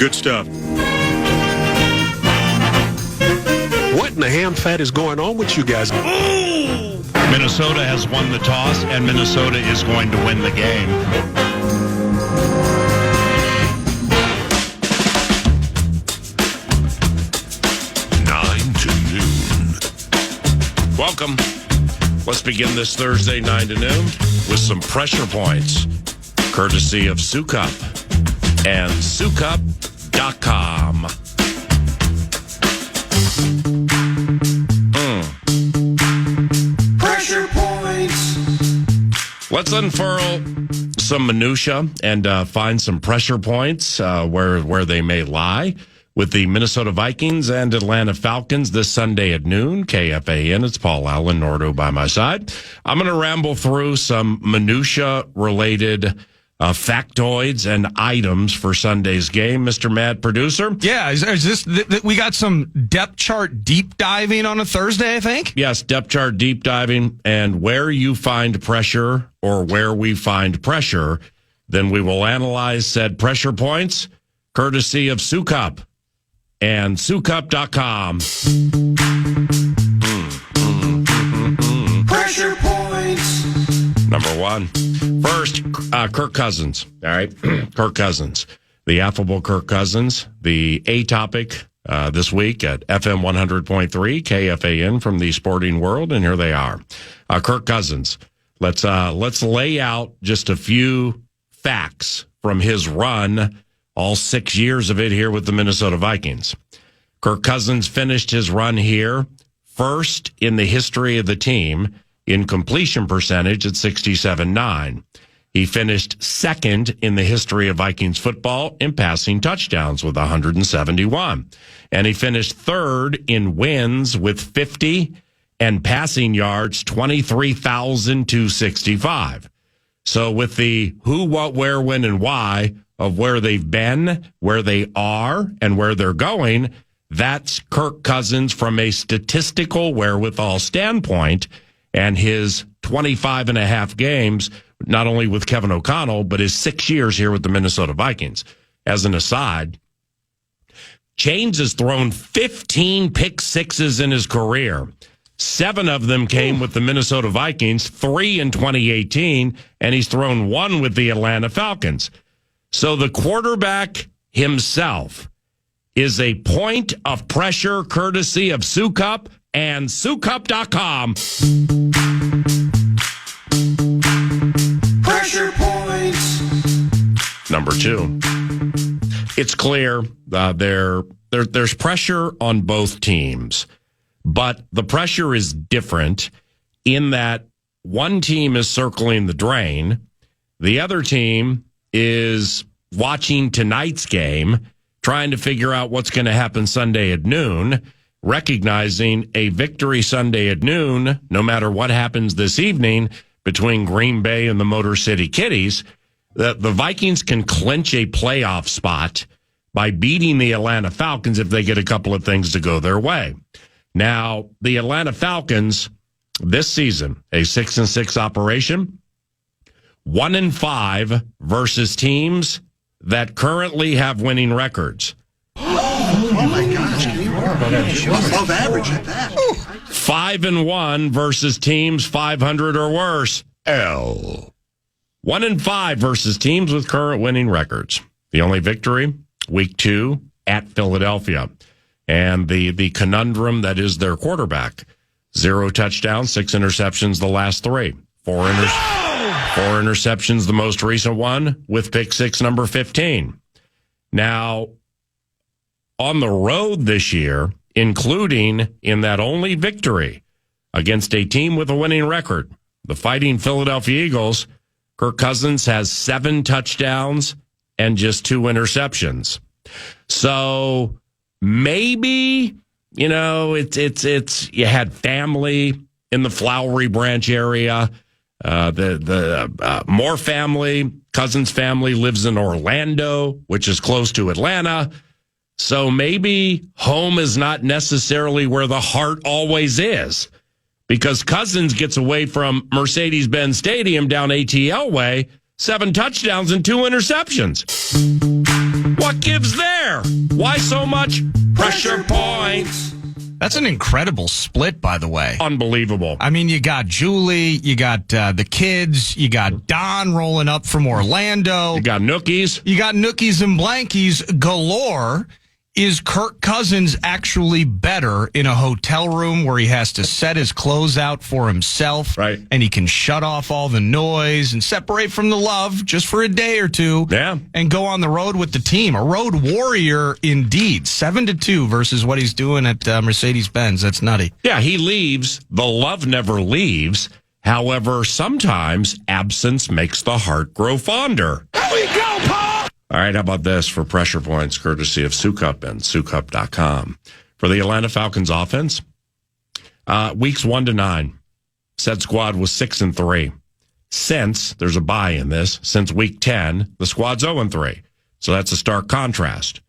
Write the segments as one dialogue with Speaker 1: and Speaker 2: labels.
Speaker 1: Good stuff. What in the ham fat is going on with you guys?
Speaker 2: Minnesota has won the toss, and Minnesota is going to win the game. Welcome. Let's begin this Thursday, 9 to noon, with some pressure points, courtesy of Sukup and Sukup.com.
Speaker 3: Pressure points.
Speaker 2: Let's unfurl some minutia and find some pressure points where they may lie with the Minnesota Vikings and Atlanta Falcons this Sunday at noon. KFAN, it's Paul Allen Nordo by my side. I'm going to ramble through some minutia-related factoids and items for Sunday's game. Mr. Mad Producer?
Speaker 4: Yeah, is this we got some depth chart deep diving on a Thursday, I think?
Speaker 2: Yes, depth chart deep diving, and where you find pressure or where we find pressure, then we will analyze said pressure points, courtesy of Sukup and Sukup.com.
Speaker 3: Pressure points.
Speaker 2: Number one. First, Kirk Cousins. All right. Kirk Cousins. The affable Kirk Cousins. The A topic this week at FM 100.3 KFAN from the sporting world. And here they are. Kirk Cousins. Let's lay out just a few facts from his run, all 6 years of it here with the Minnesota Vikings. Kirk Cousins finished his run here first in the history of the team in completion percentage at 67.9. He finished second in the history of Vikings football in passing touchdowns with 171. And he finished third in wins with 50 and passing yards 23,265. So with the who, what, where, when, and why of where they've been, where they are, and where they're going, that's Kirk Cousins from a statistical wherewithal standpoint, and his 25 and a half games, not only with Kevin O'Connell, but his 6 years here with the Minnesota Vikings. As an aside, Chains has thrown 15 pick sixes in his career. 7 of them came with the Minnesota Vikings, 3 in 2018, and he's thrown 1 with the Atlanta Falcons. So the quarterback himself is a point of pressure courtesy of Sukup and Sukup.com.
Speaker 3: Pressure points.
Speaker 2: Number 2. It's clear there's pressure on both teams, but the pressure is different in that one team is circling the drain, the other team is watching tonight's game, trying to figure out what's going to happen Sunday at noon, recognizing a victory Sunday at noon, no matter what happens this evening between Green Bay and the Motor City Kitties, that the Vikings can clinch a playoff spot by beating the Atlanta Falcons if they get a couple of things to go their way. Now, the Atlanta Falcons this season, a 6-6 operation, 1-5 versus teams that currently have winning records.
Speaker 3: Oh my gosh, can you above average at that?
Speaker 2: 5-1 versus teams 500 or worse. 1-5 versus teams with current winning records. The only victory, week 2 at Philadelphia. And the conundrum that is their quarterback. 0 touchdowns, 6 interceptions the last 3. 4 interceptions the most recent one with pick 6 number 15. Now, on the road this year, including in that only victory against a team with a winning record, the Fighting Philadelphia Eagles, Kirk Cousins has 7 touchdowns and just 2 interceptions. So maybe, it's you had family in the Flowery Branch area. The Moore family, Cousins family lives in Orlando, which is close to Atlanta. So maybe home is not necessarily where the heart always is, because Cousins gets away from Mercedes-Benz Stadium down ATL way. 7 touchdowns and 2 interceptions. What gives there? Why so much pressure points?
Speaker 4: That's an incredible split, by the way.
Speaker 2: Unbelievable.
Speaker 4: I mean, you got Julie, you got the kids, you got Don rolling up from Orlando.
Speaker 2: You got Nookies.
Speaker 4: You got Nookies and Blankies galore. Is Kirk Cousins actually better in a hotel room where he has to set his clothes out for himself?
Speaker 2: Right.
Speaker 4: And he can shut off all the noise and separate from the love just for a day or two.
Speaker 2: Yeah.
Speaker 4: And go on the road with the team. A road warrior indeed. 7-2 versus what he's doing at Mercedes-Benz. That's nutty.
Speaker 2: Yeah, he leaves. The love never leaves. However, sometimes absence makes the heart grow fonder.
Speaker 1: Here we go, Paul!
Speaker 2: All right, how about this for pressure points, courtesy of Sukup and Sukup.com. For the Atlanta Falcons offense, weeks 1 to 9, said squad was 6-3. Since, there's a bye in this, since week 10, the squad's 0-3. So that's a stark contrast.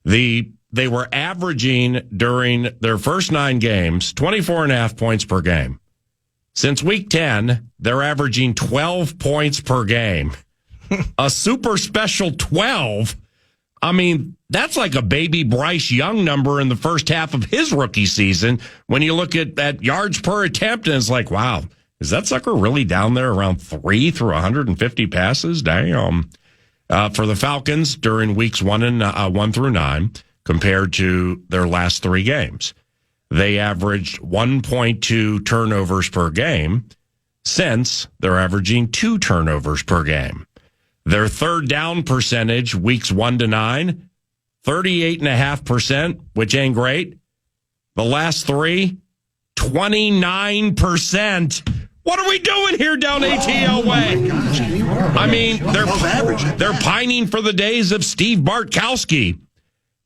Speaker 2: They were averaging during their first 9 games, 24.5 points per game. Since week 10, they're averaging 12 points per game. A super special 12. I mean, that's like a baby Bryce Young number in the first half of his rookie season. When you look at yards per attempt, and it's like, wow, is that sucker really down there around 3 through 150 passes? Damn. For the Falcons during weeks 1 through 9, compared to their last 3 games, they averaged 1.2 turnovers per game. Since, they're averaging 2 turnovers per game. Their third down percentage, weeks 1 to 9, 38.5%, which ain't great. The last 3, 29%. What are we doing here down ATL way? I mean, they're pining for the days of Steve Bartkowski.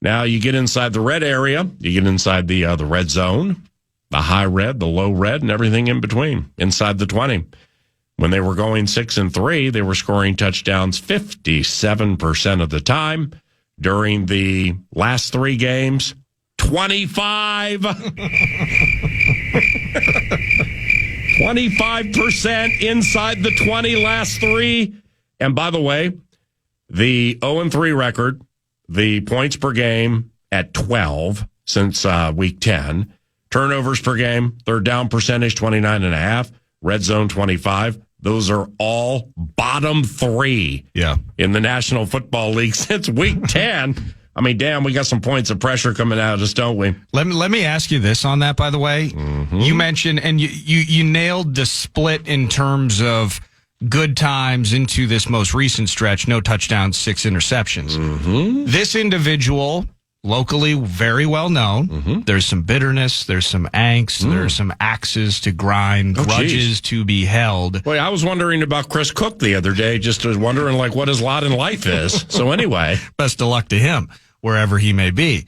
Speaker 2: Now you get inside the red area, you get inside the red zone, the high red, the low red, and everything in between, inside the 20. When they were going 6-3, they were scoring touchdowns 57% of the time. During the last 3 games, 25. 25% inside the 20 last 3. And by the way, the 0-3 record, the points per game at 12 since week 10. Turnovers per game, third down percentage 29.5, red zone 25. Those are all bottom 3 in the National Football League since week 10. I mean, damn, we got some points of pressure coming out of us, don't we?
Speaker 4: Let me ask you this on that, by the way. Mm-hmm. You mentioned, and you nailed the split in terms of good times into this most recent stretch, no touchdowns, 6 interceptions. Mm-hmm. This individual, locally very well known. Mm-hmm. There's some bitterness. There's some angst. There's some axes to grind, grudges to be held.
Speaker 2: Boy, I was wondering about Chris Cook the other day, just was wondering like what his lot in life is. So anyway.
Speaker 4: Best of luck to him, wherever he may be.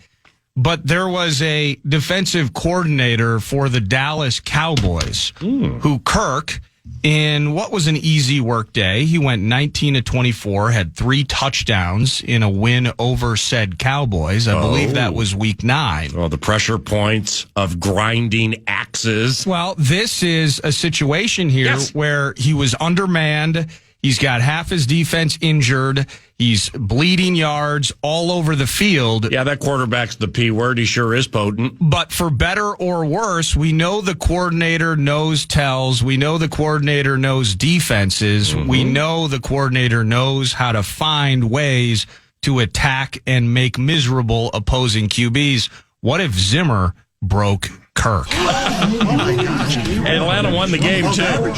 Speaker 4: But there was a defensive coordinator for the Dallas Cowboys who Kirk, in what was an easy work day, he went 19-24, had 3 touchdowns in a win over said Cowboys. I believe that was week 9.
Speaker 2: Well, the pressure points of grinding axes.
Speaker 4: Well, this is a situation here where he was undermanned. He's got half his defense injured. He's bleeding yards all over the field.
Speaker 2: Yeah, that quarterback's the P word. He sure is potent.
Speaker 4: But for better or worse, we know the coordinator knows tells. We know the coordinator knows defenses. Mm-hmm. We know the coordinator knows how to find ways to attack and make miserable opposing QBs. What if Zimmer broke Kirk?
Speaker 3: Oh my gosh.
Speaker 2: Atlanta won the game too.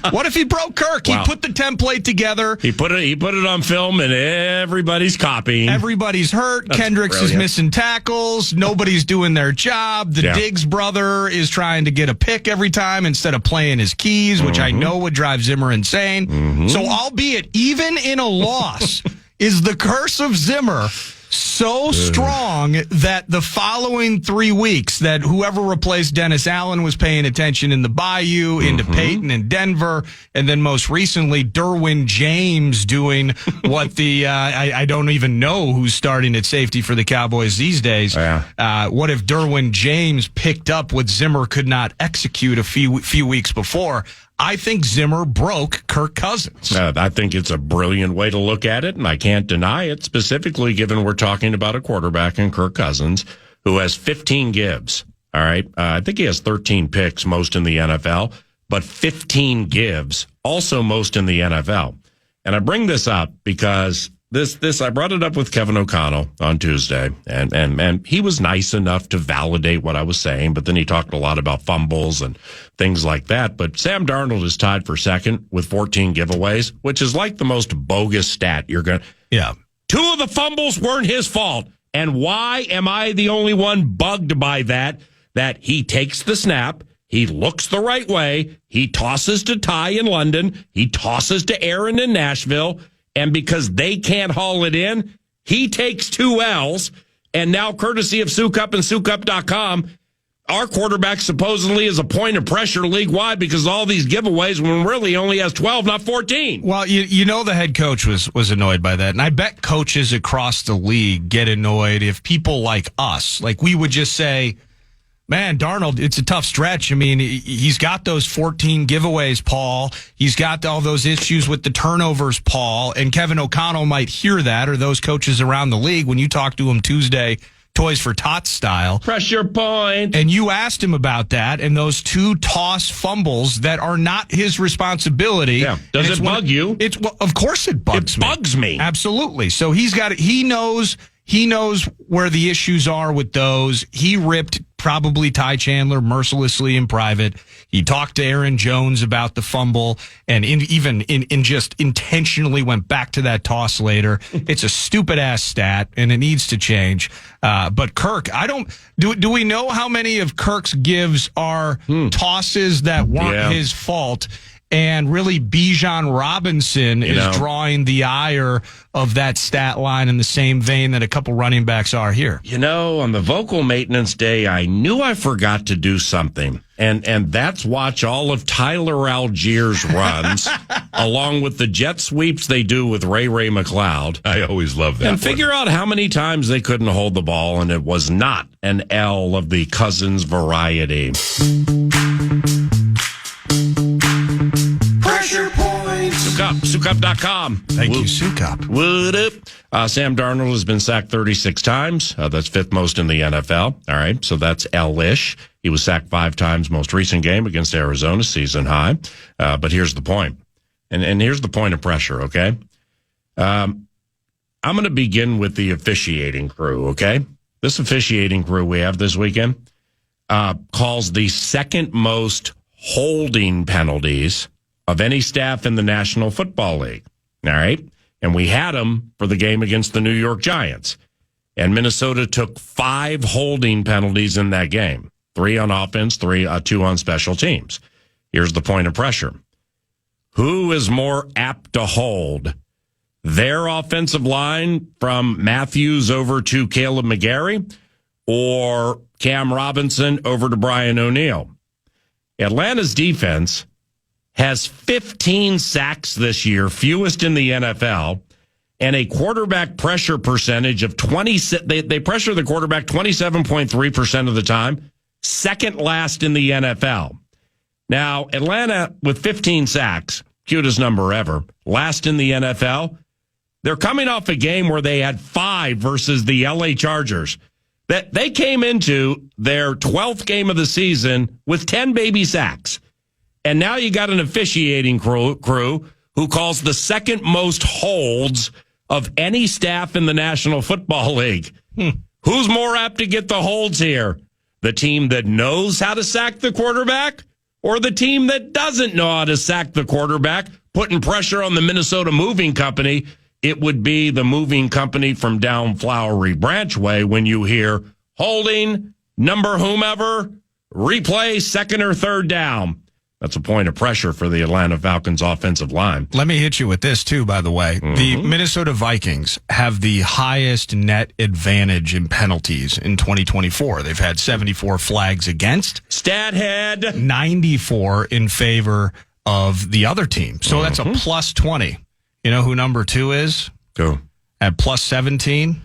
Speaker 4: What if he broke Kirk? He put the template together.
Speaker 2: He put it on film and everybody's copying.
Speaker 4: Everybody's hurt.
Speaker 2: That's
Speaker 4: Kendricks
Speaker 2: brilliant.
Speaker 4: is missing tackles. Nobody's doing their job. The Diggs brother is trying to get a pick every time instead of playing his keys, which I know would drive Zimmer insane. So albeit even in a loss, is the curse of Zimmer so strong that the following 3 weeks that whoever replaced Dennis Allen was paying attention in the Bayou, into Peyton and Denver, and then most recently Derwin James doing what the I don't even know who's starting at safety for the Cowboys these days. What if Derwin James picked up what Zimmer could not execute a few weeks before? I think Zimmer broke Kirk Cousins.
Speaker 2: I think it's a brilliant way to look at it, and I can't deny it, specifically given we're talking about a quarterback in Kirk Cousins who has 15 gives. All right. I think he has 13 picks, most in the NFL, but 15 gives, also most in the NFL. And I bring this up because I brought it up with Kevin O'Connell on Tuesday, and he was nice enough to validate what I was saying, but then he talked a lot about fumbles and things like that. But Sam Darnold is tied for second with 14 giveaways, which is like the most bogus stat you're going to.
Speaker 4: Yeah.
Speaker 2: 2 of the fumbles weren't his fault. And why am I the only one bugged by that? That he takes the snap, he looks the right way, he tosses to Ty in London, he tosses to Aaron in Nashville, and because they can't haul it in, he takes 2 L's, and now courtesy of Sukup and Sukup.com, our quarterback supposedly is a point of pressure league-wide because of all these giveaways when really only has 12, not 14.
Speaker 4: Well, you know the head coach was annoyed by that, and I bet coaches across the league get annoyed if people like us, like we would just say, man, Darnold, it's a tough stretch. I mean, he's got those 14 giveaways, Paul. He's got all those issues with the turnovers, Paul. And Kevin O'Connell might hear that, or those coaches around the league when you talk to him Tuesday, Toys for Tots style.
Speaker 2: Pressure point.
Speaker 4: And you asked him about that and those 2 toss fumbles that are not his responsibility.
Speaker 2: Yeah. Does it bug you?
Speaker 4: Well, of course it bugs me.
Speaker 2: It bugs me.
Speaker 4: Absolutely. So he knows where the issues are with those. He ripped probably Ty Chandler mercilessly in private. He talked to Aaron Jones about the fumble and even just intentionally went back to that toss later. It's a stupid ass stat and it needs to change. But Kirk, do we know how many of Kirk's gives are tosses that weren't his fault? And really, Bijan Robinson is drawing the ire of that stat line in the same vein that a couple running backs are here.
Speaker 2: On the vocal maintenance day, I knew I forgot to do something. And that's watch all of Tyler Allgeier's runs, along with the jet sweeps they do with Ray McLeod.
Speaker 5: I always love that.
Speaker 2: And figure out how many times they couldn't hold the ball, and it was not an L of the Cousins variety.
Speaker 3: Pressure points.
Speaker 2: Sukup.com.
Speaker 4: Thank you, Sukup.
Speaker 2: What up? Sam Darnold has been sacked 36 times. That's 5th most in the NFL. All right, so that's L-ish. He was sacked 5 times most recent game against Arizona, season high. But here's the point. And here's the point of pressure, okay? I'm going to begin with the officiating crew, okay? This officiating crew we have this weekend calls the second most holding penalties of any staff in the National Football League. All right? And we had them for the game against the New York Giants. And Minnesota took 5 holding penalties in that game. 3 on offense, 2 on special teams. Here's the point of pressure. Who is more apt to hold? Their offensive line from Matthews over to Caleb McGarry or Cam Robinson over to Brian O'Neill? Atlanta's defense has 15 sacks this year, fewest in the NFL, and a quarterback pressure percentage of 20. They pressure the quarterback 27.3% of the time, second last in the NFL. Now, Atlanta with 15 sacks, cutest number ever, last in the NFL. They're coming off a game where they had 5 versus the LA Chargers. That they came into their 12th game of the season with 10 baby sacks. And now you got an officiating crew who calls the second most holds of any staff in the National Football League. Who's more apt to get the holds here? The team that knows how to sack the quarterback or the team that doesn't know how to sack the quarterback, putting pressure on the Minnesota Moving Company? It would be the moving company from down Flowery Branch Way when you hear holding, number whomever, replay, second or third down. That's a point of pressure for the Atlanta Falcons offensive line.
Speaker 4: Let me hit you with this, too, by the way. The Minnesota Vikings have the highest net advantage in penalties in 2024. They've had 74 flags against.
Speaker 2: Stathead.
Speaker 4: 94 in favor of the other team. So that's a plus 20. You know who number 2 is?
Speaker 2: Who?
Speaker 4: At plus 17?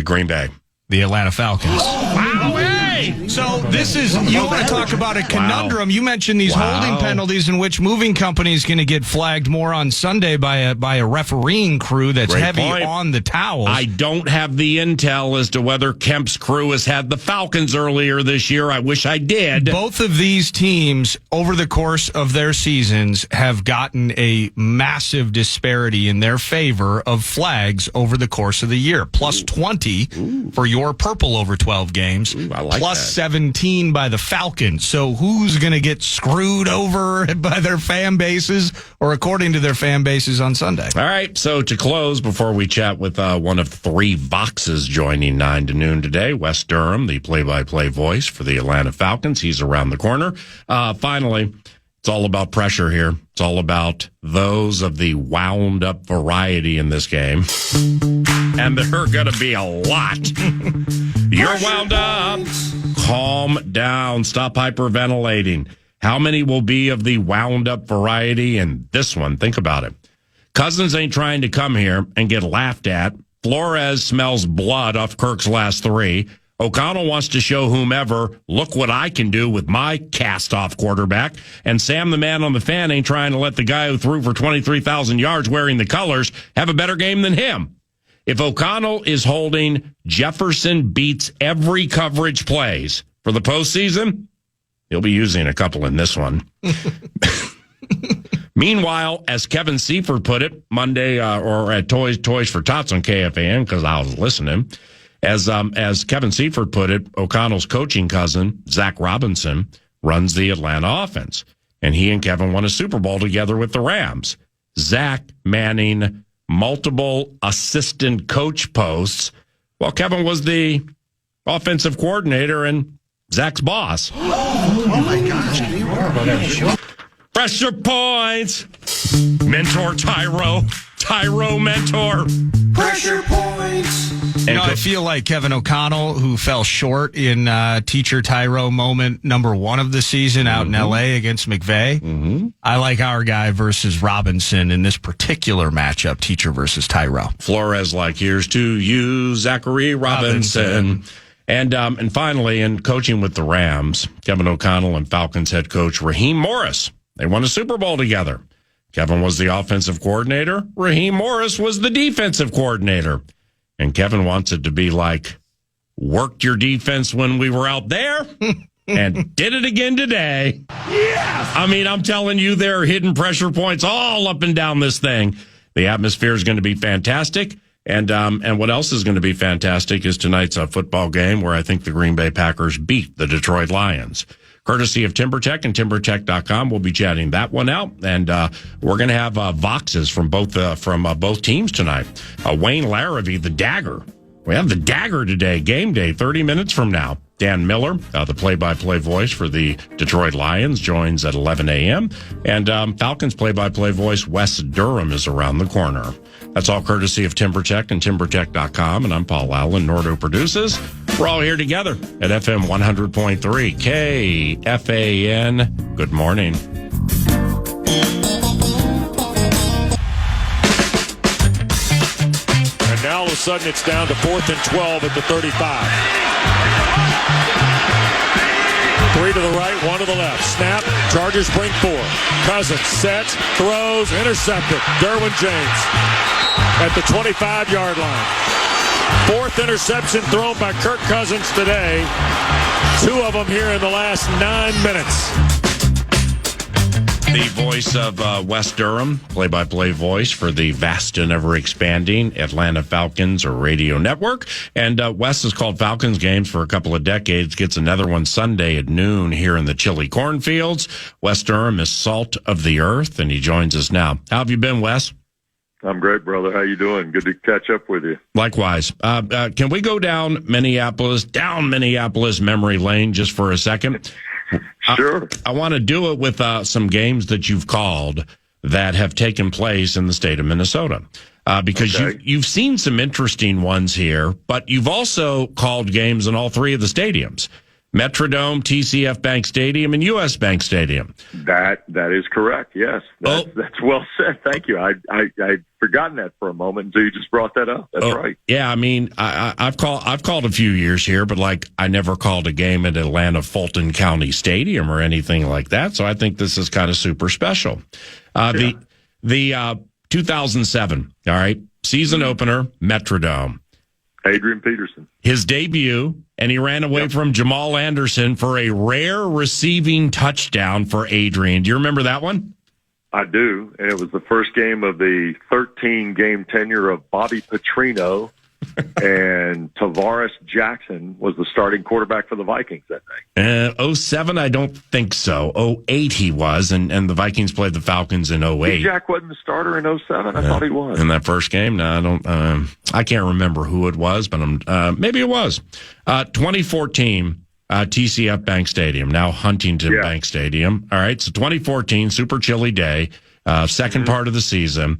Speaker 2: Green Bay.
Speaker 4: The Atlanta Falcons.
Speaker 2: Wow, hey!
Speaker 4: Okay, so this is, you want to talk about a conundrum. You mentioned these holding penalties in which moving companies going to get flagged more on Sunday by a refereeing crew that's heavy on the towels.
Speaker 2: I don't have the intel as to whether Kemp's crew has had the Falcons earlier this year. I wish I did.
Speaker 4: Both of these teams, over the course of their seasons, have gotten a massive disparity in their favor of flags over the course of the year. Plus 20 for your purple over 12 games.
Speaker 2: I like
Speaker 4: plus
Speaker 2: that.
Speaker 4: 17 by the Falcons. So who's going to get screwed over by their fan bases or according to their fan bases on Sunday?
Speaker 2: All right, so to close, before we chat with one of three Voxes joining 9 to noon today, Wes Durham, the play-by-play voice for the Atlanta Falcons. He's around the corner. Finally, it's all about pressure here. It's all about those of the wound-up variety in this game. And there are going to be a lot. You're wound up. Calm down. Stop hyperventilating. How many will be of the wound-up variety in this one? Think about it. Cousins ain't trying to come here and get laughed at. Flores smells blood off Kirk's last 3. O'Connell wants to show whomever, look what I can do with my cast-off quarterback. And Sam, the man on the fan, ain't trying to let the guy who threw for 23,000 yards wearing the colors have a better game than him. If O'Connell is holding, Jefferson beats every coverage plays for the postseason, he'll be using a couple in this one. Meanwhile, as Kevin Seifert put it Monday or at Toys for Tots on KFAN, because I was listening, as Kevin Seifert put it, O'Connell's coaching cousin, Zach Robinson, runs the Atlanta offense. And he and Kevin won a Super Bowl together with the Rams. Zach manning multiple assistant coach posts, while Kevin was the offensive coordinator and Zach's boss.
Speaker 3: Oh my gosh, can you remember?
Speaker 2: Pressure points. Mentor Tyro mentor.
Speaker 3: Pressure points.
Speaker 4: I feel like Kevin O'Connell, who fell short in teacher Tyro moment number 1 of the season out in L.A. against McVay. I like our guy versus Robinson in this particular matchup, teacher versus Tyro.
Speaker 2: Flores like, here's to you, Zachary Robinson. And finally, in coaching with the Rams, Kevin O'Connell and Falcons head coach Raheem Morris. They won a Super Bowl together. Kevin was the offensive coordinator. Raheem Morris was the defensive coordinator. And Kevin wants it to be like, worked your defense when we were out there and did it again today. Yes! I mean, I'm telling you, there are hidden pressure points all up and down this thing. The atmosphere is going to be fantastic. And what else is going to be fantastic is tonight's football game where I think the Green Bay Packers beat the Detroit Lions. Courtesy of TimberTech and TimberTech.com. We'll be chatting that one out. And we're going to have Voxes from both teams tonight. Wayne Larrivee, the Dagger. We have the Dagger today, game day, 30 minutes from now. Dan Miller, the play-by-play voice for the Detroit Lions, joins at 11 a.m. And Falcons play-by-play voice Wes Durham is around the corner. That's all courtesy of TimberTech and TimberTech.com. And I'm Paul Allen. Nordo produces. We're all here together at FM 100.3 KFAN. Good morning.
Speaker 5: And now all of a sudden it's down to 4th and 12 at the 35. 3 to the right, 1 to the left. Snap. Chargers bring 4. Cousins sets, throws, intercepted. Derwin James at the 25-yard line. 4th interception thrown by Kirk Cousins today. 2 of them here in the last 9 minutes.
Speaker 2: The voice of Wes Durham, play-by-play voice for the vast and ever-expanding Atlanta Falcons or radio network. And Wes has called Falcons games for a couple of decades, gets another one Sunday at noon here in the chilly cornfields. Wes Durham is salt of the earth, and he joins us now. How have you been, Wes?
Speaker 6: I'm great, brother. How you doing? Good to catch up with you.
Speaker 2: Likewise. Can we go down Minneapolis memory lane just for a second?
Speaker 6: Sure.
Speaker 2: I want to do it with some games that you've called that have taken place in the state of Minnesota. Because you've seen some interesting ones here, but you've also called games in all 3 of the stadiums. Metrodome, TCF Bank Stadium, and U.S. Bank Stadium.
Speaker 6: That is correct. Yes, that's well said. Thank you. I'd forgotten that for a moment until you just brought that up. That's right.
Speaker 2: Yeah, I mean, I've called a few years here, but like I never called a game at Atlanta Fulton County Stadium or anything like that. So I think this is kind of super special. The 2007, all right, season opener, Metrodome.
Speaker 6: Adrian Peterson.
Speaker 2: His debut, and he ran away from Jamal Anderson for a rare receiving touchdown for Adrian. Do you remember that one?
Speaker 6: I do, and it was the first game of the 13-game tenure of Bobby Petrino, and Tavares Jackson was the starting quarterback for the Vikings that day.
Speaker 2: 07, I don't think so. 08 he was, and the Vikings played the Falcons in 08.
Speaker 6: Jack wasn't the starter in 07? I thought he was.
Speaker 2: In that first game? No, I don't. I can't remember who it was, but maybe it was. 2014, TCF Bank Stadium, now Huntington Bank Stadium. All right, so 2014, super chilly day, second part of the season.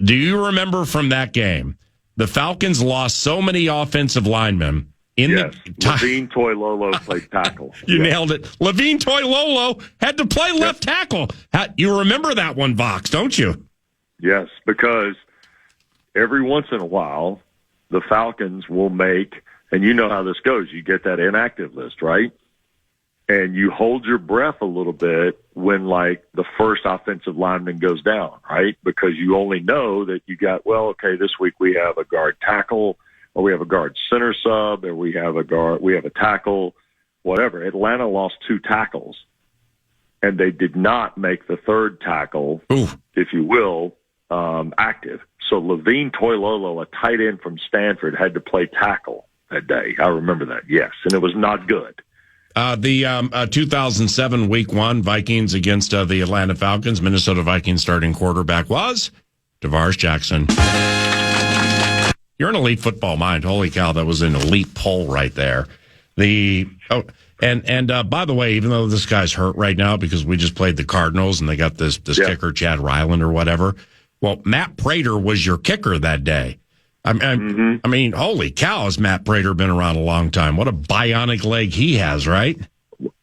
Speaker 2: Do you remember from that game? The Falcons lost so many offensive linemen.
Speaker 6: Levine Toilolo played tackle.
Speaker 2: You nailed it. Levine Toilolo had to play left tackle. You remember that one, Vox, don't you?
Speaker 6: Yes, because every once in a while, the Falcons will make, and you know how this goes, you get that inactive list, right? And you hold your breath a little bit when, like, the first offensive lineman goes down, right? Because you only know that you got, this week we have a guard tackle, or we have a guard center sub, or we have a tackle, whatever. Atlanta lost 2 tackles, and they did not make the third tackle, if you will, active. So Levine Toilolo, a tight end from Stanford, had to play tackle that day. I remember that, yes, and it was not good.
Speaker 2: The 2007 Week 1 Vikings against the Atlanta Falcons, Minnesota Vikings starting quarterback was Tavares Jackson. You're an elite football mind. Holy cow, that was an elite poll right there. And by the way, even though this guy's hurt right now because we just played the Cardinals and they got this kicker, Chad Ryland or whatever, well, Matt Prater was your kicker that day. I mean, holy cow, has Matt Prater been around a long time? What a bionic leg he has, right?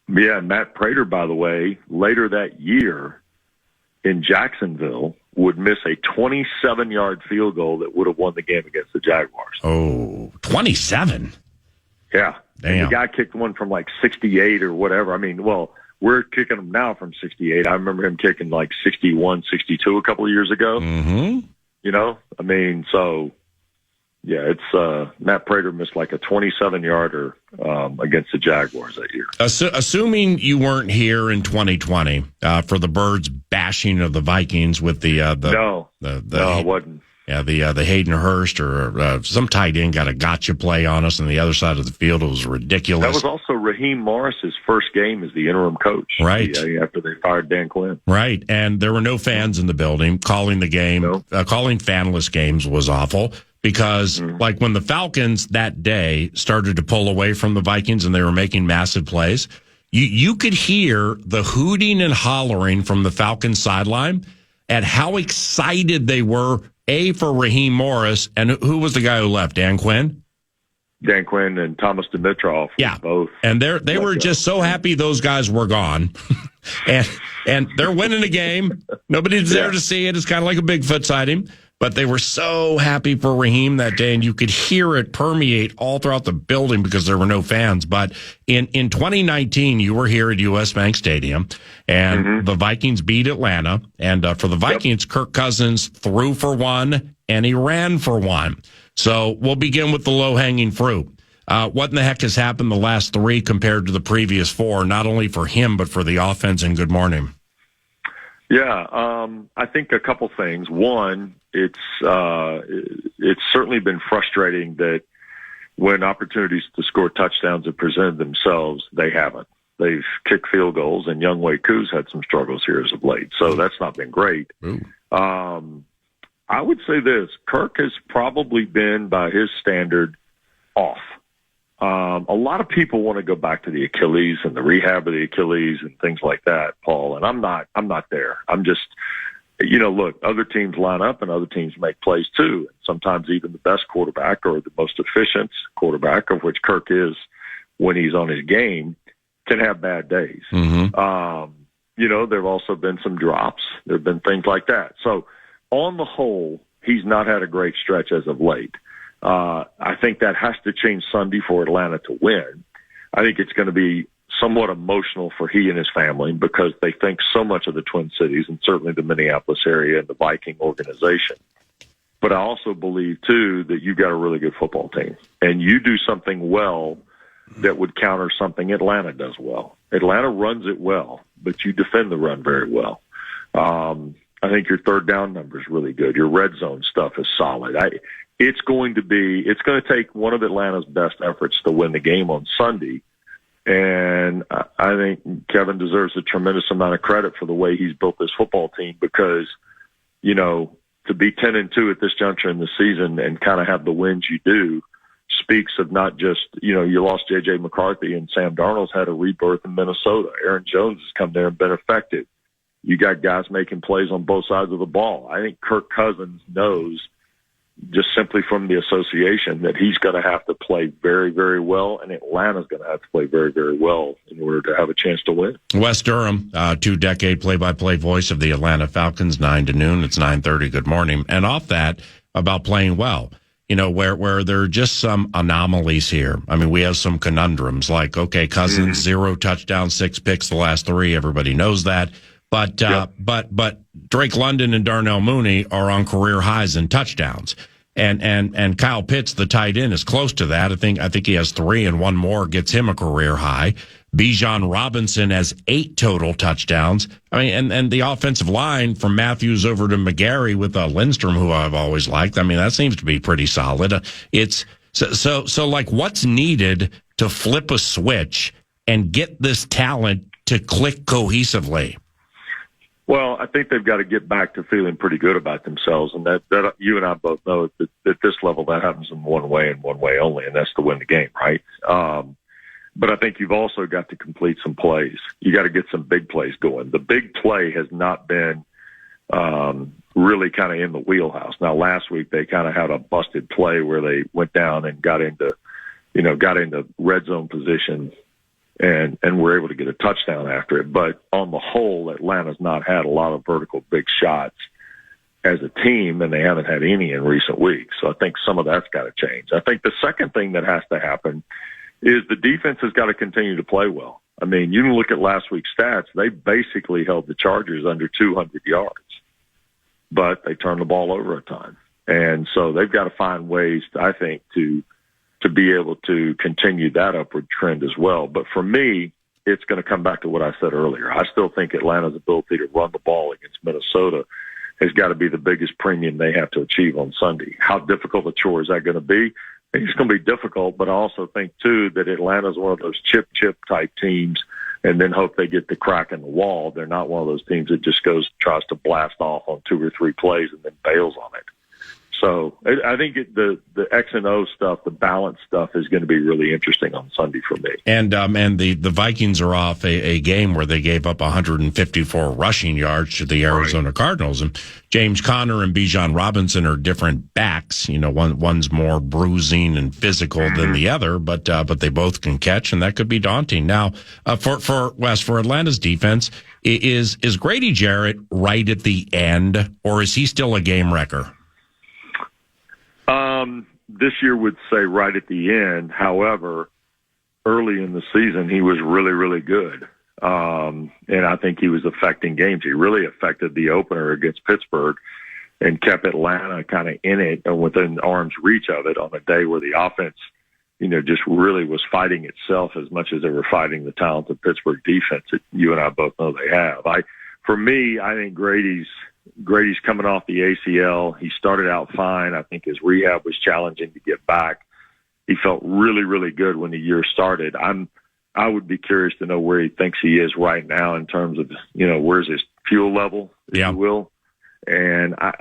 Speaker 6: Yeah, Matt Prater, by the way, later that year in Jacksonville would miss a 27-yard field goal that would have won the game against the Jaguars.
Speaker 2: Oh, 27?
Speaker 6: Yeah.
Speaker 2: Damn.
Speaker 6: And the guy kicked one from like 68 or whatever. I mean, we're kicking him now from 68. I remember him kicking like 61, 62 a couple of years ago.
Speaker 2: Mm-hmm.
Speaker 6: You know, I mean, so... Yeah, it's Matt Prater missed like a 27-yarder against the Jaguars that year.
Speaker 2: Assuming you weren't here in 2020 for the Birds bashing of the Vikings with the
Speaker 6: no, I wasn't.
Speaker 2: Yeah, the Hayden Hurst or some tight end got a gotcha play on us on the other side of the field. It was ridiculous.
Speaker 6: That was also Raheem Morris's first game as the interim coach.
Speaker 2: Right.
Speaker 6: After they fired Dan Quinn.
Speaker 2: Right. And there were no fans in the building. Calling the game, calling fanless games was awful. Because, like, when the Falcons that day started to pull away from the Vikings and they were making massive plays, you could hear the hooting and hollering from the Falcons sideline at how excited they were, for Raheem Morris, and who was the guy who left, Dan Quinn?
Speaker 6: Dan Quinn and Thomas Dimitroff.
Speaker 2: Yeah.
Speaker 6: Both.
Speaker 2: And they were just so happy those guys were gone. and they're winning a game. Nobody's there to see it. It's kind of like a Bigfoot sighting. But they were so happy for Raheem that day, and you could hear it permeate all throughout the building because there were no fans. But in 2019, you were here at U.S. Bank Stadium, and the Vikings beat Atlanta. And for the Vikings, Kirk Cousins threw for 1, and he ran for 1. So we'll begin with the low-hanging fruit. What in the heck has happened the last 3 compared to the previous 4, not only for him, but for the offense, and good morning?
Speaker 6: Yeah, I think a couple things. One, it's certainly been frustrating that when opportunities to score touchdowns have presented themselves, they haven't. They've kicked field goals, and Younghoe Koo's had some struggles here as of late, so that's not been great. I would say this. Kirk has probably been, by his standard, off. A lot of people want to go back to the Achilles and the rehab of the Achilles and things like that, Paul, and I'm not there. I'm just, look, other teams line up and other teams make plays too. Sometimes even the best quarterback or the most efficient quarterback, of which Kirk is when he's on his game, can have bad days. You know, there have also been some drops. There have been things like that. So on the whole, he's not had a great stretch as of late. I think that has to change Sunday for Atlanta to win. I think it's going to be somewhat emotional for he and his family because they think so much of the Twin Cities and certainly the Minneapolis area and the Viking organization. But I also believe, too, that you've got a really good football team. And you do something well that would counter something Atlanta does well. Atlanta runs it well, but you defend the run very well. I think your third down number is really good. Your red zone stuff is solid. It's going to take one of Atlanta's best efforts to win the game on Sunday. And I think Kevin deserves a tremendous amount of credit for the way he's built this football team because, you know, to be 10-2 at this juncture in the season and kind of have the wins you do speaks of not just, you know, you lost J.J. McCarthy and Sam Darnold's had a rebirth in Minnesota. Aaron Jones has come there and been effective. You got guys making plays on both sides of the ball. I think Kirk Cousins knows just simply from the association that he's going to have to play very, very well, and Atlanta's going to have to play very, very well in order to have a chance to win.
Speaker 2: Wes Durham, 2-decade play-by-play voice of the Atlanta Falcons, 9 to noon. It's 9:30. Good morning. And off that, about playing well, you know, where there are just some anomalies here. I mean, we have some conundrums like, okay, Cousins, 0 touchdowns, 6 picks the last 3. Everybody knows that. But Drake London and Darnell Mooney are on career highs in touchdowns. And Kyle Pitts, the tight end, is close to that. I think he has 3 and 1 more gets him a career high. Bijan Robinson has 8 total touchdowns. I mean, and the offensive line from Matthews over to McGarry with Lindstrom, who I've always liked. I mean, that seems to be pretty solid. It's so like what's needed to flip a switch and get this talent to click cohesively?
Speaker 6: Well, I think they've got to get back to feeling pretty good about themselves, and that you and I both know that at this level that happens in one way and one way only, and that's to win the game, right? But I think you've also got to complete some plays. You got to get some big plays going. The big play has not been really kind of in the wheelhouse. Now, last week they kind of had a busted play where they went down and got into red zone position and were able to get a touchdown after it. But on the whole, Atlanta's not had a lot of vertical big shots as a team, and they haven't had any in recent weeks. So I think some of that's got to change. I think the second thing that has to happen is the defense has got to continue to play well. I mean, you can look at last week's stats. They basically held the Chargers under 200 yards, but they turned the ball over a ton. And so they've got to find ways, I think, to be able to continue that upward trend as well. But for me, it's going to come back to what I said earlier. I still think Atlanta's ability to run the ball against Minnesota has got to be the biggest premium they have to achieve on Sunday. How difficult a chore is that going to be? I think it's going to be difficult, but I also think, too, that Atlanta's one of those chip type teams and then hope they get the crack in the wall. They're not one of those teams that just tries to blast off on 2 or 3 plays and then bails on it. So I think the X and O stuff, the balance stuff, is going to be really interesting on Sunday for me.
Speaker 2: And the Vikings are off a game where they gave up 154 rushing yards to the Arizona Cardinals. And James Conner and Bijan Robinson are different backs. You know, one's more bruising and physical than the other, but they both can catch, and that could be daunting. Now, for Atlanta's defense, is Grady Jarrett right at the end, or is he still a game wrecker?
Speaker 6: This year would say right at the end. However, early in the season, he was really, really good. And I think he was affecting games. He really affected the opener against Pittsburgh and kept Atlanta kind of in it and within arm's reach of it on a day where the offense, you know, just really was fighting itself as much as they were fighting the talented Pittsburgh defense that you and I both know they have. For me, I think Grady's coming off the ACL. He started out fine. I think his rehab was challenging to get back. He felt really, really good when the year started. I would be curious to know where he thinks he is right now in terms of, you know, where's his fuel level, if you will. And I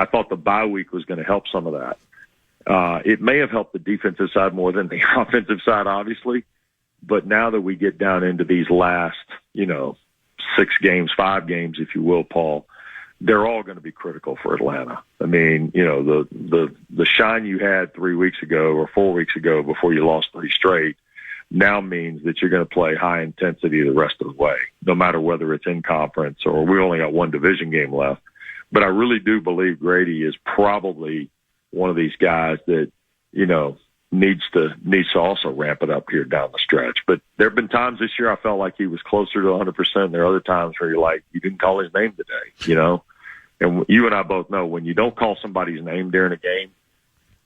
Speaker 6: thought the bye week was going to help some of that. It may have helped the defensive side more than the offensive side, obviously. But now that we get down into these last, 6 games, 5 games, if you will, Paul, they're all going to be critical for Atlanta. I mean, the shine you had 3 weeks ago or 4 weeks ago before you lost 3 straight, now means that you're going to play high intensity the rest of the way, no matter whether it's in conference or we only got one division game left. But I really do believe Grady is probably one of these guys that, needs to also ramp it up here down the stretch. But there have been times this year I felt like he was closer to 100%. There are other times where you're like, you didn't call his name today, And you and I both know when you don't call somebody's name during a game,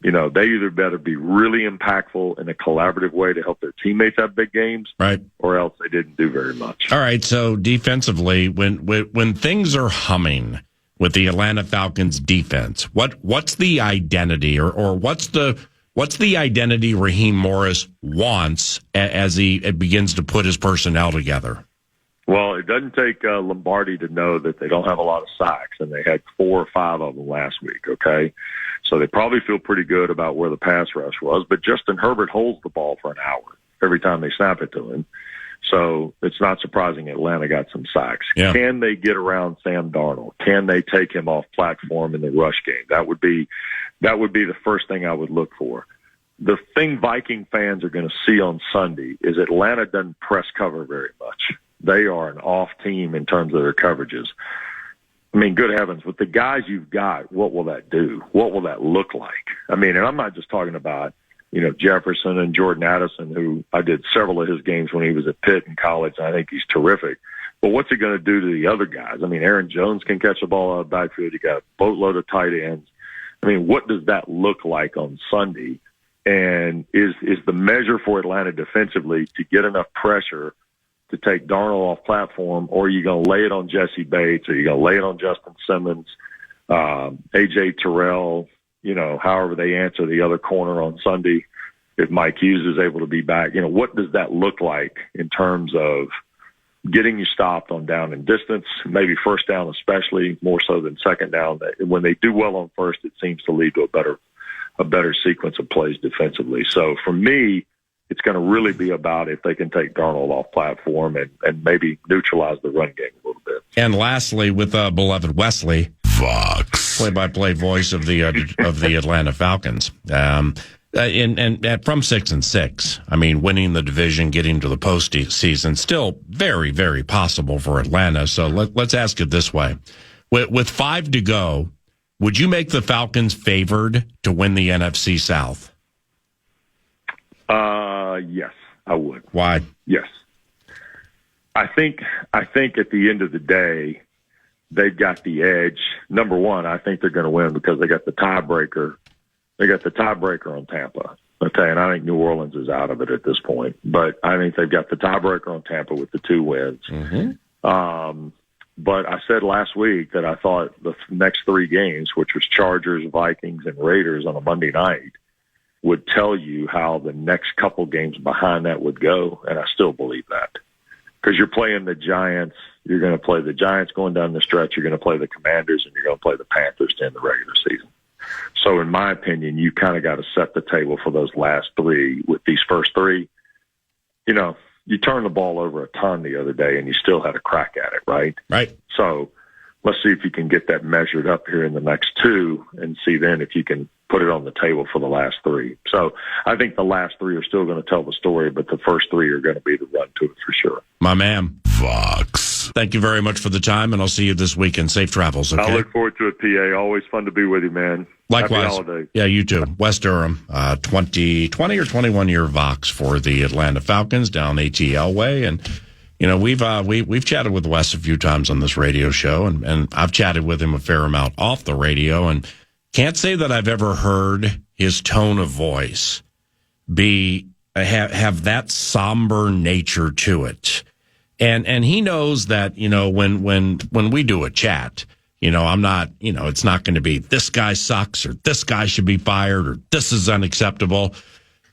Speaker 6: they either better be really impactful in a collaborative way to help their teammates have big games,
Speaker 2: right,
Speaker 6: or else they didn't do very much.
Speaker 2: All right, so defensively, when things are humming with the Atlanta Falcons defense, what's the identity or what's the identity Raheem Morris wants as he begins to put his personnel together?
Speaker 6: Well, it doesn't take Lombardi to know that they don't have a lot of sacks, and they had 4 or 5 of them last week, okay? So they probably feel pretty good about where the pass rush was, but Justin Herbert holds the ball for an hour every time they snap it to him. So it's not surprising Atlanta got some sacks. Yeah. Can they get around Sam Darnold? Can they take him off platform in the rush game? That would be the first thing I would look for. The thing Viking fans are going to see on Sunday is Atlanta doesn't press cover very much. They are an off team in terms of their coverages. I mean, good heavens, with the guys you've got, what will that do? What will that look like? I mean, and I'm not just talking about, Jefferson and Jordan Addison, who I did several of his games when he was at Pitt in college, and I think he's terrific. But what's it going to do to the other guys? I mean, Aaron Jones can catch the ball out of the backfield. You got a boatload of tight ends. I mean, what does that look like on Sunday? And is the measure for Atlanta defensively to get enough pressure to take Darnold off platform, or are you going to lay it on Jesse Bates, or are you going to lay it on Justin Simmons, A.J. Terrell, however they answer the other corner on Sunday, if Mike Hughes is able to be back? What does that look like in terms of getting you stopped on down and distance, maybe first down especially, more so than second down? When they do well on first, it seems to lead to a better sequence of plays defensively. So for me, it's going to really be about if they can take Darnold off platform and maybe neutralize the run game a little bit.
Speaker 2: And lastly, with beloved Wesley
Speaker 1: Fox,
Speaker 2: play-by-play voice of the Atlanta Falcons, and from 6-6, I mean, winning the division, getting to the postseason, still very, very possible for Atlanta. So let's ask it this way: with 5 to go, would you make the Falcons favored to win the NFC South?
Speaker 6: Yes, I would.
Speaker 2: Why?
Speaker 6: Yes. I think at the end of the day, they've got the edge. Number one, I think they're going to win because they got the tiebreaker. They got the tiebreaker on Tampa. Okay, and I think New Orleans is out of it at this point. But I think they've got the tiebreaker on Tampa with the 2 wins. Mm-hmm. But I said last week that I thought the next 3 games, which was Chargers, Vikings, and Raiders on a Monday night, would tell you how the next couple games behind that would go, and I still believe that. Because you're playing the Giants, you're going to play the Giants going down the stretch, you're going to play the Commanders, and you're going to play the Panthers to end the regular season. So in my opinion, you kind of got to set the table for those last 3. With these first 3, you turned the ball over a ton the other day, and you still had a crack at it, right?
Speaker 2: Right.
Speaker 6: So let's see if you can get that measured up here in the next 2 and see then if you can put it on the table for the last 3. So I think the last 3 are still going to tell the story, but the first 3 are going to be the run to it for sure.
Speaker 2: My man.
Speaker 1: Fox.
Speaker 2: Thank you very much for the time, and I'll see you this weekend. Safe travels, okay?
Speaker 6: I look forward to it, PA. Always fun to be with you, man.
Speaker 2: Likewise.
Speaker 6: Happy holidays.
Speaker 2: Yeah, you too. Wes Durham, 20 or 21-year Vox for the Atlanta Falcons down ATL way. And, we've chatted with Wes a few times on this radio show, and I've chatted with him a fair amount off the radio, and can't say that I've ever heard his tone of voice have that somber nature to it. And he knows that, when we do a chat, I'm not, it's not going to be this guy sucks or this guy should be fired or this is unacceptable.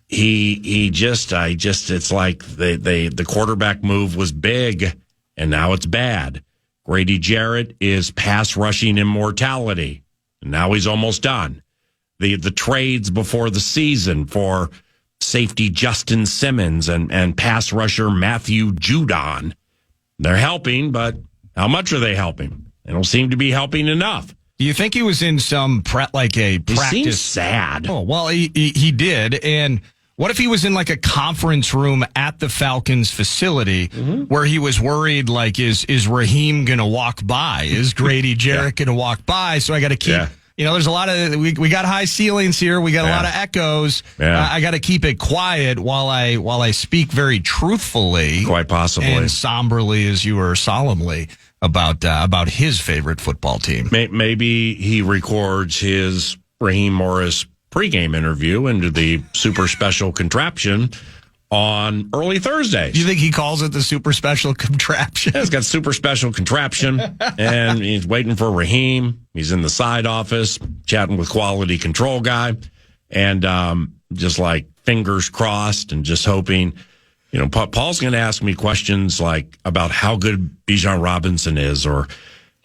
Speaker 2: It's like the quarterback move was big and now it's bad. Grady Jarrett is pass rushing immortality. And now he's almost done. The trades before the season for safety Justin Simmons and pass rusher Matthew Judon, they're helping, but how much are they helping? They don't seem to be helping enough.
Speaker 4: Do you think he was in some practice?
Speaker 2: He seems sad.
Speaker 4: Oh, well, he did. And What if he was in like a conference room at the Falcons facility where he was worried, like, is Raheem going to walk by? Is Grady Jarrett going to walk by? So I got to keep, there's a lot of, we got high ceilings here. We got a lot of echoes. Yeah. I got to keep it quiet while I speak very truthfully.
Speaker 2: Quite possibly.
Speaker 4: And somberly as you were solemnly about his favorite football team.
Speaker 2: Maybe he records his Raheem Morris pregame interview into the super special contraption on early Thursdays.
Speaker 4: Do you think he calls it the super special contraption?
Speaker 2: Yeah, he's got super special contraption, and he's waiting for Raheem. He's in the side office chatting with quality control guy, and just like fingers crossed and just hoping. Paul's going to ask me questions like about how good Bijan Robinson is, or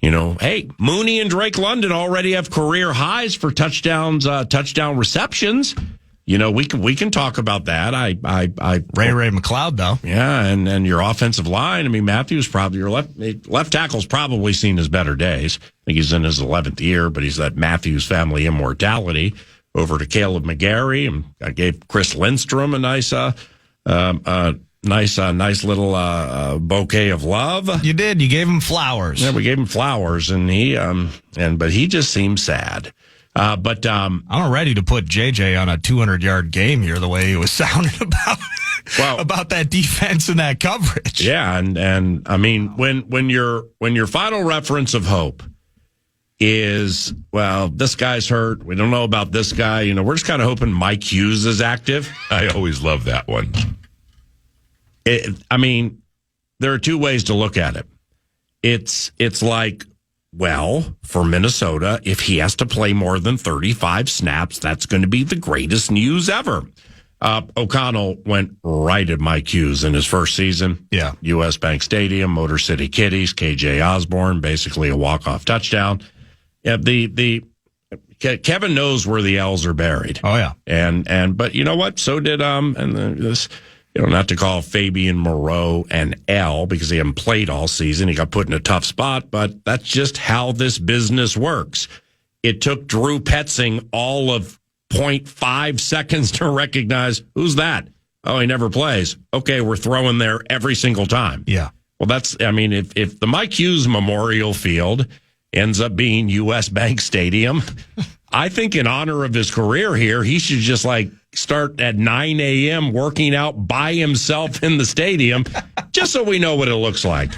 Speaker 2: hey, Mooney and Drake London already have career highs for touchdown receptions. We can talk about that.
Speaker 4: Ray McLeod though.
Speaker 2: Yeah, and your offensive line. I mean, Matthews probably your left tackle's probably seen his better days. I think he's in his 11th year, but he's that Matthews family immortality. Over to Caleb McGarry, and I gave Chris Lindstrom a nice little bouquet of love.
Speaker 4: You did. You gave him flowers.
Speaker 2: Yeah, we gave him flowers, and but he just seems sad.
Speaker 4: I'm ready to put JJ on a 200-yard game here. The way he was sounding about that defense and that coverage.
Speaker 2: Yeah, and I mean when your final reference of hope is, well, this guy's hurt. We don't know about this guy. We're just kind of hoping Mike Hughes is active.
Speaker 7: I always love that one.
Speaker 2: There are two ways to look at it. It's like, well, for Minnesota, if he has to play more than 35 snaps, that's going to be the greatest news ever. O'Connell went right at Mike Hughes in his first season.
Speaker 4: Yeah.
Speaker 2: U.S. Bank Stadium, Motor City Kitties, KJ Osborne, basically a walk-off touchdown. Yeah, Kevin knows where the L's are buried.
Speaker 4: Oh yeah.
Speaker 2: But you know what? So did this. Not to call Fabian Moreau an L because he hadn't played all season. He got put in a tough spot, but that's just how this business works. It took Drew Petzing all of 0.5 seconds to recognize, who's that? Oh, he never plays. Okay, we're throwing there every single time.
Speaker 4: Yeah.
Speaker 2: Well, if the Mike Hughes Memorial Field ends up being U.S. Bank Stadium, I think in honor of his career here, he should just start at 9 a.m. working out by himself in the stadium, just so we know what it looks like.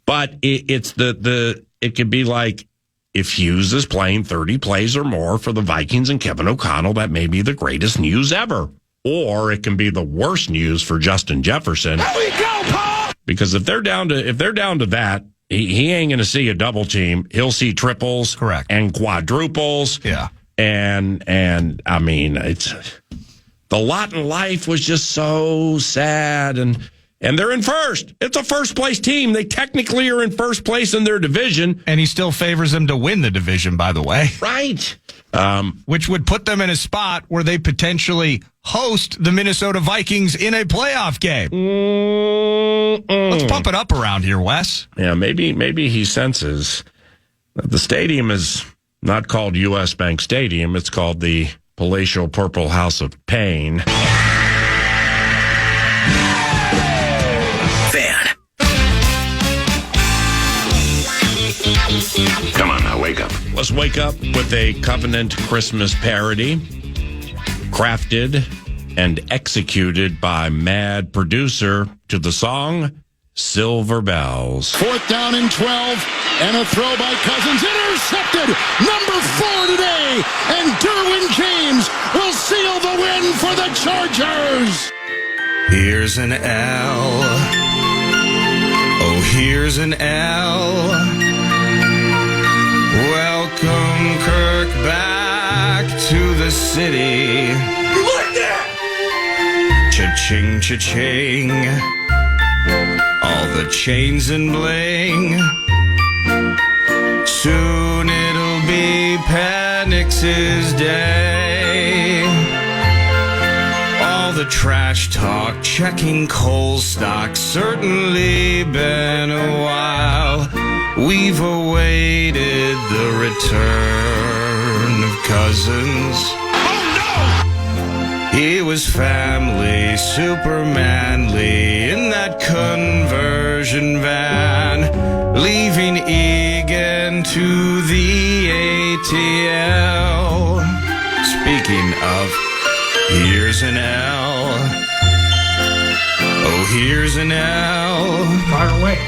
Speaker 2: But it could be like, if Hughes is playing 30 plays or more for the Vikings and Kevin O'Connell, that may be the greatest news ever. Or it can be the worst news for Justin Jefferson. Here we go, Paul! Because if they're down to that, he ain't going to see a double team. He'll see triples,
Speaker 4: correct,
Speaker 2: and quadruples.
Speaker 4: Yeah.
Speaker 2: And it's the lot in life was just so sad, and they're in first. It's a first place team. They technically are in first place in their division,
Speaker 4: and he still favors them to win the division. By the way,
Speaker 2: right?
Speaker 4: Which would put them in a spot where they potentially host the Minnesota Vikings in a playoff game. Let's pump it up around here, Wes.
Speaker 2: Yeah, maybe he senses that the stadium is not called U.S. Bank Stadium. It's called the Palatial Purple House of Pain.
Speaker 3: Fan. Come on now, wake up.
Speaker 2: Let's wake up with a Covenant Christmas parody, crafted and executed by Mad Producer to the song Silver Bells.
Speaker 8: 4th down and 12, and a throw by Cousins, intercepted, number 4 today, and Derwin James will seal the win for the Chargers.
Speaker 4: Here's an L. Oh, here's an L. Welcome, Kirk, back to the city.
Speaker 3: Like that!
Speaker 4: Cha-ching, cha-ching. All the chains and bling. Soon it'll be Penix's day. All the trash talk, checking coal stock, certainly been a while. We've awaited the return of Cousins.
Speaker 3: Oh no!
Speaker 4: He was family, super manly, in that conversion van, leaving Egan to the ATL. Speaking of, here's an L. Oh, here's an L.
Speaker 3: Fire away.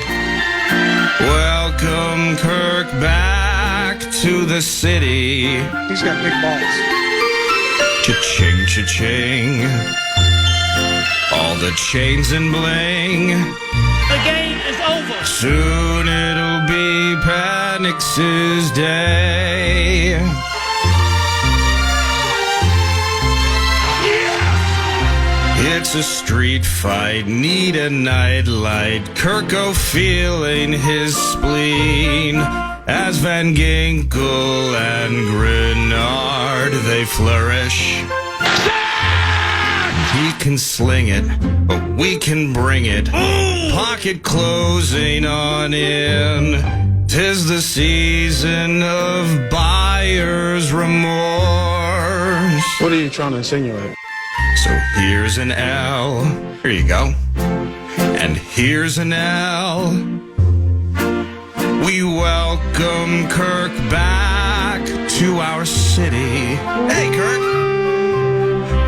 Speaker 4: Welcome, Kirk, back to the city.
Speaker 3: He's got big balls.
Speaker 4: Cha-ching, cha-ching. All the chains and bling.
Speaker 7: The game is over.
Speaker 4: Soon it'll be Penix's day. It's a street fight, need a nightlight. Kirko feeling his spleen as Van Ginkel and Grenard, they flourish. He can sling it, but we can bring it. Pocket closing on in. 'Tis the season of buyer's remorse.
Speaker 3: What are you trying to insinuate?
Speaker 4: So here's an L. Here you go. And here's an L. We welcome Kirk back to our city. Hey, Kirk.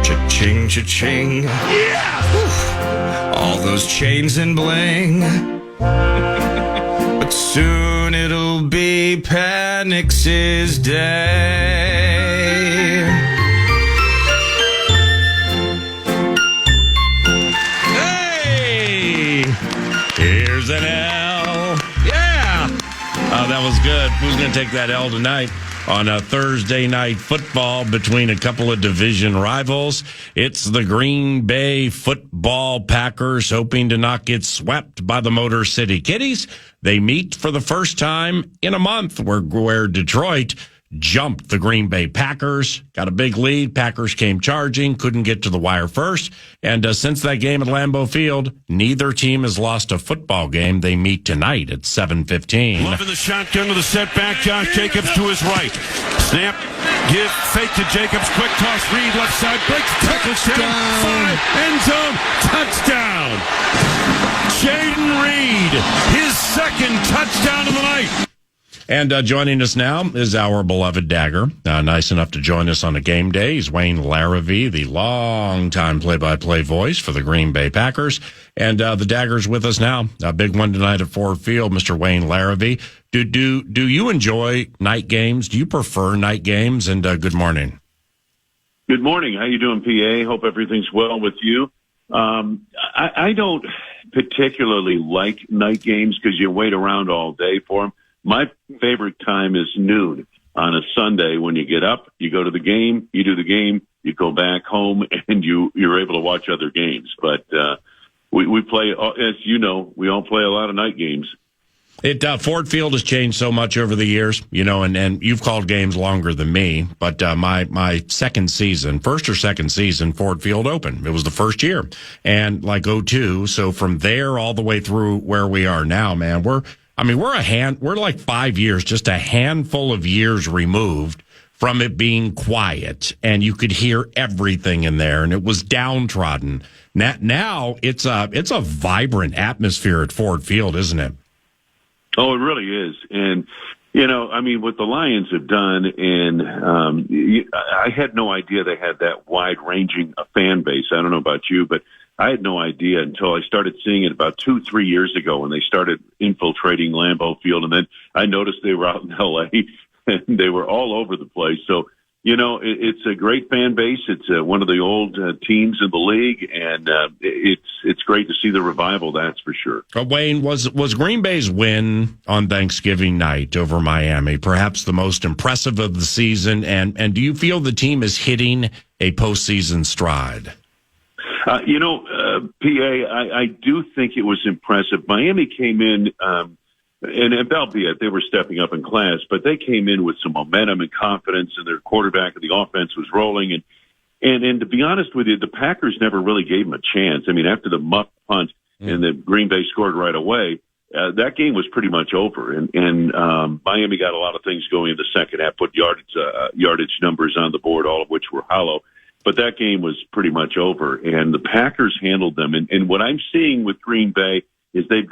Speaker 4: Cha-ching, cha-ching. Yeah! All those chains and bling. But soon it'll be Penix's day.
Speaker 2: Here's an L. Yeah. Oh, that was good. Who's going to take that L tonight on a Thursday night football between a couple of division rivals? It's the Green Bay Football Packers hoping to not get swept by the Motor City Kitties. They meet for the first time in a month where Detroit jumped the Green Bay Packers, got a big lead. Packers came charging, couldn't get to the wire first. And since that game at Lambeau Field, neither team has lost a football game. They meet tonight at 7:15.
Speaker 9: Loving the shotgun to the setback. Josh Jacobs to his right. Snap, give, fake to Jacobs. Quick toss, Reed left side, breaks, tackles down, 5, end zone, touchdown. Jaden Reed, his second touchdown of the night.
Speaker 2: And joining us now is our beloved Dagger. Nice enough to join us on a game day. He's Wayne Larrivee, the longtime play-by-play voice for the Green Bay Packers. And the Dagger's with us now. A big one tonight at Ford Field, Mr. Wayne Larrivee. Do you enjoy night games? Do you prefer night games? And good morning.
Speaker 10: Good morning. How you doing, PA? Hope everything's well with you. I don't particularly like night games because you wait around all day for them. My favorite time is noon on a Sunday when you get up, you go to the game, you do the game, you go back home, and you're able to watch other games. But we play, as you know, we all play a lot of night games.
Speaker 2: Ford Field has changed so much over the years, and you've called games longer than me. But my first or second season, Ford Field opened. It was the first year, and like 2002. So from there all the way through where we are now, man, we're like 5 years, just a handful of years removed from it being quiet, and you could hear everything in there, and it was downtrodden. Now it's a vibrant atmosphere at Ford Field, isn't it?
Speaker 10: Oh, it really is. And, what the Lions have done, and I had no idea they had that wide-ranging fan base. I don't know about you, but I had no idea until I started seeing it about 2-3 years ago when they started infiltrating Lambeau Field. And then I noticed they were out in L.A. and they were all over the place. So, it's a great fan base. It's one of the old teams in the league, and it's great to see the revival, that's for sure.
Speaker 2: Wayne, was Green Bay's win on Thanksgiving night over Miami perhaps the most impressive of the season? And do you feel the team is hitting a postseason stride?
Speaker 10: PA, I do think it was impressive. Miami came in, and albeit they were stepping up in class, but they came in with some momentum and confidence, and their quarterback and the offense was rolling. And to be honest with you, the Packers never really gave them a chance. After the muff punt and the Green Bay scored right away, that game was pretty much over. And Miami got a lot of things going in the second half, put yardage numbers on the board, all of which were hollow. but that game was pretty much over, and the Packers handled them. And what I'm seeing with Green Bay is they've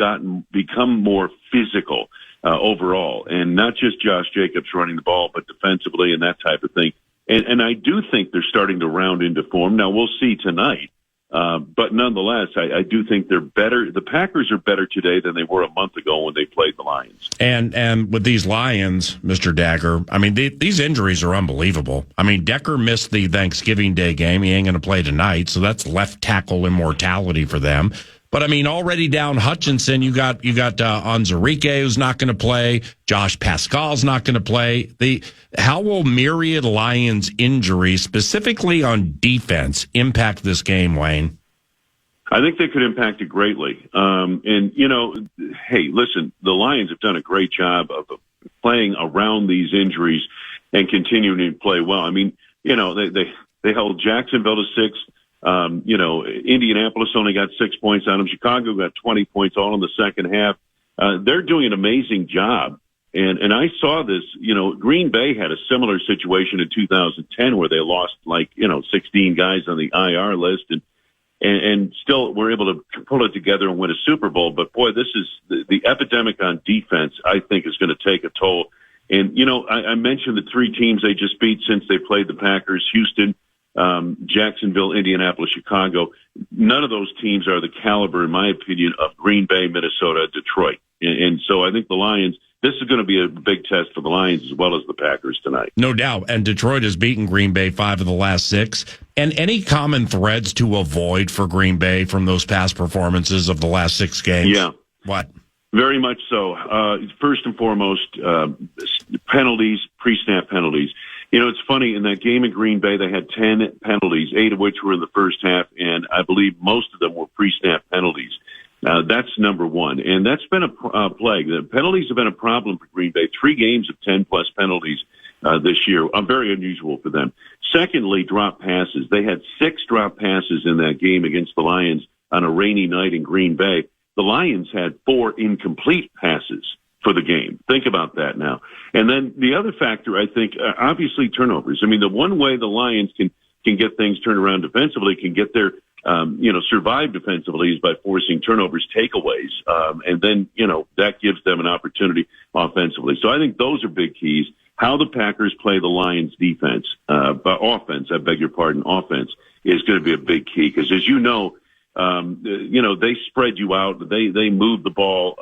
Speaker 10: become more physical overall, and not just Josh Jacobs running the ball, but defensively and that type of thing. And I do think they're starting to round into form. Now, we'll see tonight. But nonetheless, I do think they're better. The Packers are better today than they were a month ago when they played the Lions.
Speaker 2: And with these Lions, Mr. Dagger, I mean, these injuries are unbelievable. I mean, Decker missed the Thanksgiving Day game. He ain't going to play tonight, so that's left tackle immortality for them. But I mean, already down Hutchinson, you got Onwuzurike who's not going to play. Josh Pascal's not going to play. How will myriad Lions injuries, specifically on defense, impact this game, Wayne?
Speaker 10: I think they could impact it greatly. And hey, listen, the Lions have done a great job of playing around these injuries and continuing to play well. I mean, they held Jacksonville to 6. Indianapolis only got 6 points on them. Chicago got 20 points all in the second half. They're doing an amazing job. And I saw this, Green Bay had a similar situation in 2010 where they lost 16 guys on the IR list and still were able to pull it together and win a Super Bowl. But boy, this is the epidemic on defense, I think, is going to take a toll. And, I mentioned the 3 teams they just beat since they played the Packers: Houston, Jacksonville, Indianapolis, Chicago. None of those teams are the caliber, in my opinion, of Green Bay, Minnesota, Detroit. And so I think the Lions, this is going to be a big test for the Lions as well as the Packers tonight.
Speaker 2: No doubt. And Detroit has beaten Green Bay 5 of the last 6. And any common threads to avoid for Green Bay from those past performances of the last 6 games?
Speaker 10: Yeah.
Speaker 2: What?
Speaker 10: Very much so. First and foremost, penalties, pre-snap penalties. It's funny, in that game in Green Bay, they had 10 penalties, 8 of which were in the first half, and I believe most of them were pre-snap penalties. That's number one, and that's been a plague. The penalties have been a problem for Green Bay. 3 games of 10-plus penalties this year. Very unusual for them. Secondly, drop passes. They had 6 drop passes in that game against the Lions on a rainy night in Green Bay. The Lions had 4 incomplete passes for the game. Think about that now. And then the other factor, I think, obviously turnovers. I mean, the one way the Lions can get things turned around defensively, can get their, survive defensively, is by forcing turnovers, takeaways. And then, that gives them an opportunity offensively. So I think those are big keys. How the Packers play the Lions defense, offense is going to be a big key. Because as they spread you out. They move the ball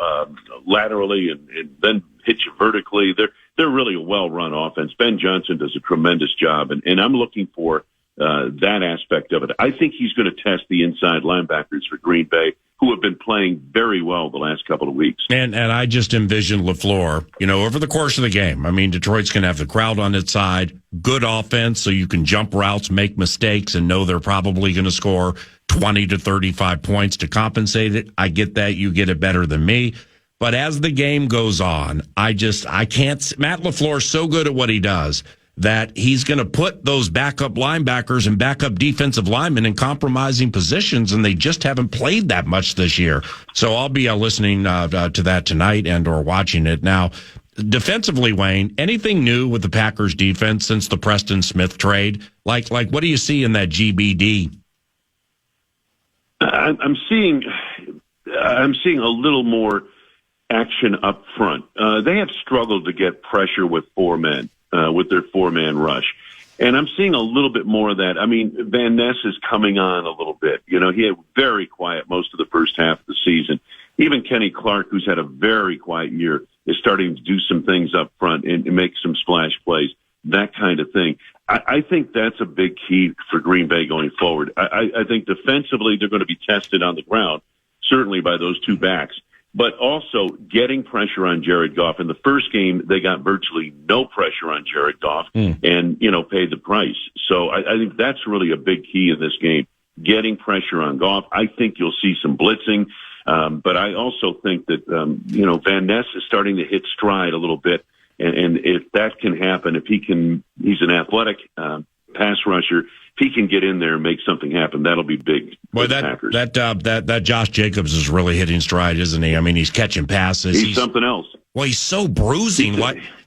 Speaker 10: laterally and then hit you vertically. They're really a well-run offense. Ben Johnson does a tremendous job, and I'm looking for that aspect of it. I think he's going to test the inside linebackers for Green Bay, who have been playing very well the last couple of weeks.
Speaker 2: And I just envision LaFleur, over the course of the game. I mean, Detroit's going to have the crowd on its side, good offense, so you can jump routes, make mistakes, and know they're probably going to score 20 to 35 points to compensate it. I get that. You get it better than me. But as the game goes on, I can't. Matt LaFleur's so good at what he does that he's going to put those backup linebackers and backup defensive linemen in compromising positions, and they just haven't played that much this year. So I'll be listening to that tonight and or watching it. Now, defensively, Wayne, anything new with the Packers defense since the Preston Smith trade? Like what do you see in that GBD?
Speaker 10: I'm seeing a little more action up front. They have struggled to get pressure with 4 men. With their 4-man rush. And I'm seeing a little bit more of that. I mean, Van Ness is coming on a little bit. He had very quiet most of the first half of the season. Even Kenny Clark, who's had a very quiet year, is starting to do some things up front and make some splash plays, that kind of thing. I think that's a big key for Green Bay going forward. I think defensively they're going to be tested on the ground, certainly by those 2 backs. But also getting pressure on Jared Goff. In the first game, they got virtually no pressure on Jared Goff and, paid the price. So I think that's really a big key in this game, getting pressure on Goff. I think you'll see some blitzing. But I also think that, Van Ness is starting to hit stride a little bit. And if that can happen, he's an athletic pass rusher. If he can get in there and make something happen, that'll be big.
Speaker 2: Boy, that Josh Jacobs is really hitting stride, isn't he? I mean, he's catching passes.
Speaker 10: He's something else.
Speaker 2: Well, he's so bruising.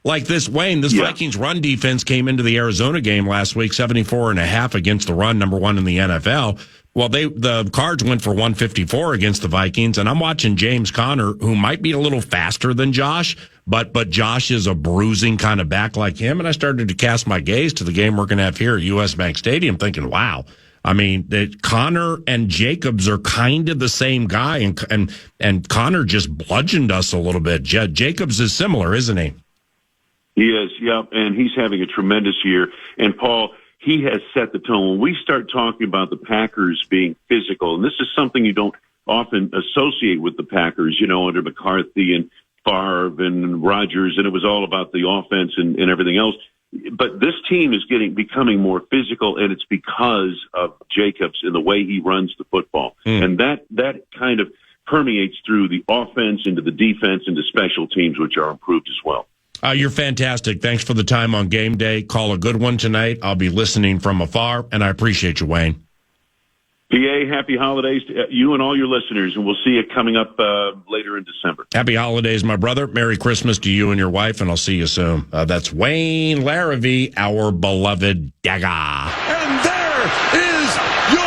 Speaker 2: Like this, Wayne, this Vikings run defense came into the Arizona game last week, 74.5 against the run, number one in the NFL. Well, the Cards went for 154 against the Vikings, and I'm watching James Conner, who might be a little faster than Josh, but Josh is a bruising kind of back like him, and I started to cast my gaze to the game we're going to have here at U.S. Bank Stadium, thinking, wow. I mean, Conner and Jacobs are kind of the same guy, and Conner just bludgeoned us a little bit. Jacobs is similar, isn't he?
Speaker 10: He is, yep, and he's having a tremendous year. And, Paul, he has set the tone. When we start talking about the Packers being physical, and this is something you don't often associate with the Packers, under McCarthy and Favre and Rodgers, and it was all about the offense and everything else. But this team is becoming more physical, and it's because of Jacobs and the way he runs the football. And that kind of permeates through the offense, into the defense, into special teams, which are improved as well.
Speaker 2: You're fantastic. Thanks for the time on game day. Call a good one tonight. I'll be listening from afar, and I appreciate you, Wayne.
Speaker 10: PA, happy holidays to you and all your listeners, and we'll see you coming up later in December.
Speaker 2: Happy holidays, my brother. Merry Christmas to you and your wife, and I'll see you soon. That's Wayne Larrivee, our beloved Dagger.
Speaker 9: And there is your